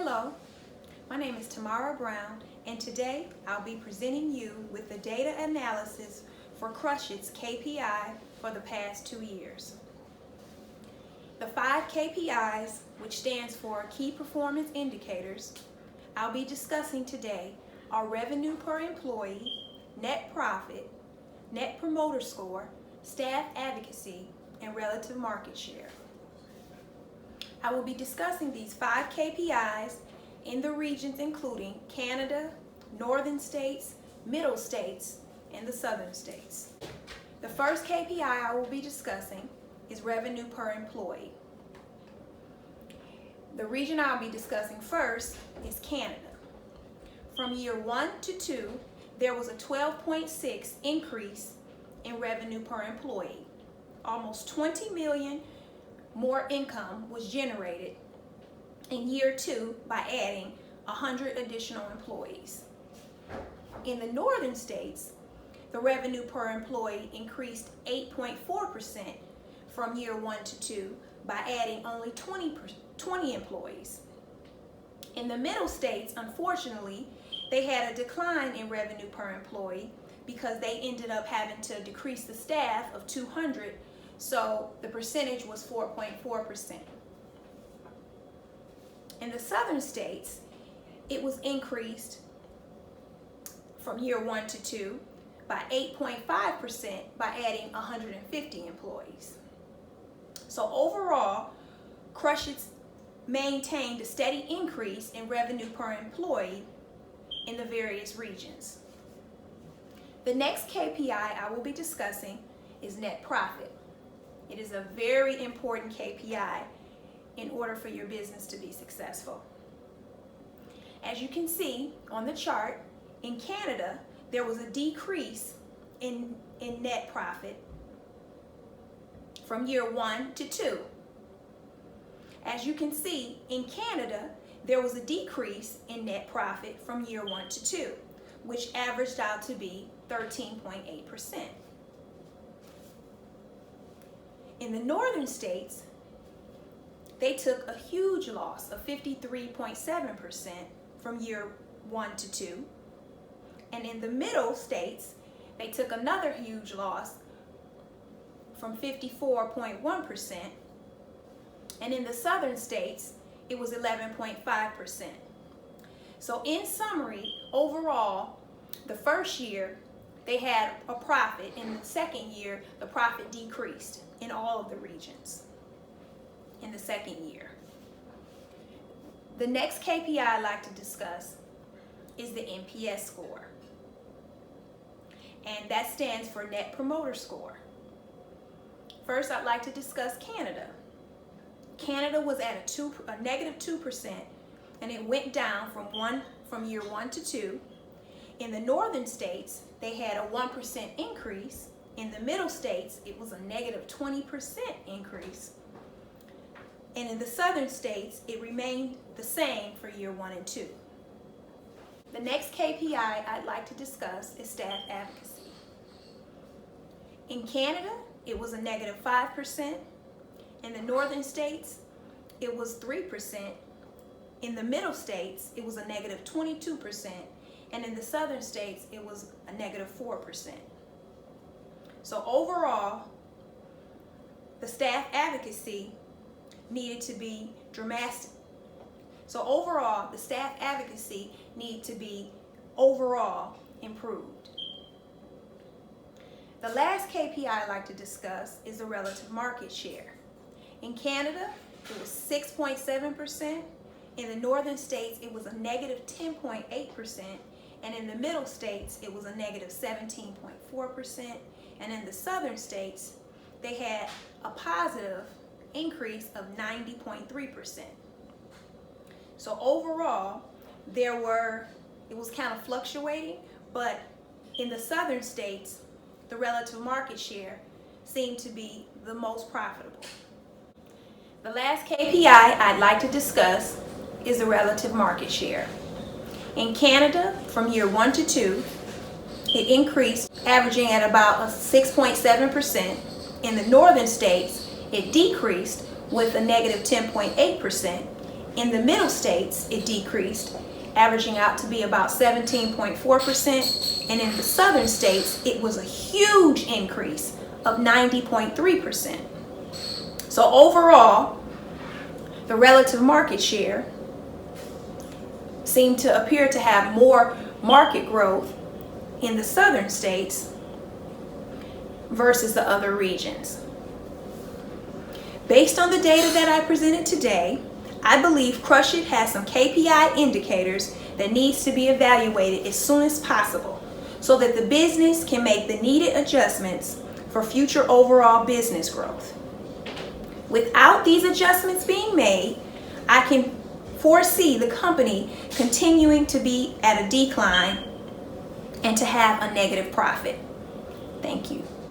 Hello, my name is Tamara Brown, and today I'll be presenting you with the data analysis for Crushit's KPI for the past 2 years. The 5 KPIs, which stands for Key Performance Indicators, I'll be discussing today are revenue per employee, net profit, net promoter score, staff advocacy, and relative market share. I will be discussing these 5 KPIs in the regions including Canada, northern states, middle states, and the southern states. The first KPI I will be discussing is revenue per employee. The region I'll be discussing first is Canada. From year 1 to 2, there was a 12.6 increase in revenue per employee. Almost 20 million more income was generated in year 2 by adding 100 additional employees. In the northern states, the revenue per employee increased 8.4% from year 1 to 2 by adding only 20 employees. In the middle states, unfortunately, they had a decline in revenue per employee because they ended up having to decrease the staff of 200, so the percentage was 4.4%. In the southern states, it was increased from year 1 to 2 by 8.5% by adding 150 employees. So overall, Crushit's maintained a steady increase in revenue per employee in the various regions. The next KPI I will be discussing is net profit. It is a very important KPI in order for your business to be successful. As you can see on the chart, in Canada, there was a decrease in net profit from year 1 to 2. As you can see, in Canada, there was a decrease in net profit from year 1 to 2, which averaged out to be 13.8%. In the northern states, they took a huge loss of 53.7% from year 1 to 2. And in the middle states, they took another huge loss from 54.1%. And in the southern states, it was 11.5%. So in summary, overall, the first year, they had a profit. In the second year, the profit decreased in all of the regions in the second year. The next KPI I'd like to discuss is the NPS score. And that stands for Net Promoter Score. First, I'd like to discuss Canada. Canada was at a negative 2%, and it went down from year 1 to 2. In the northern states, they had a 1% increase. In the middle states, it was a negative 20% increase. And in the southern states, it remained the same for year 1 and 2. The next KPI I'd like to discuss is staff advocacy. In Canada, it was a negative 5%. In the northern states, it was 3%. In the middle states, it was a negative 22%. And in the southern states, it was a negative 4%. So overall, the staff advocacy needed to be dramatic. So overall, the staff advocacy needed to be overall improved. The last KPI I'd like to discuss is the relative market share. In Canada, it was 6.7%. In the northern states, it was a negative 10.8%. And in the middle states, it was a negative 17.4%. And in the southern states, they had a positive increase of 90.3%. So overall, it was kind of fluctuating, but in the southern states, the relative market share seemed to be the most profitable. The last KPI I'd like to discuss is the relative market share. In Canada, from year 1 to 2, it increased, averaging at about 6.7%. In the northern states, it decreased with a negative 10.8%. In the middle states, it decreased, averaging out to be about 17.4%, and in the southern states, it was a huge increase of 90.3%. So overall, the relative market share seemed to appear to have more market growth in the southern states versus the other regions. Based on the data that I presented today, I believe Crushit has some KPI indicators that needs to be evaluated as soon as possible so that the business can make the needed adjustments for future overall business growth. Without these adjustments being made, I can foresee the company continuing to be at a decline and to have a negative profit. Thank you.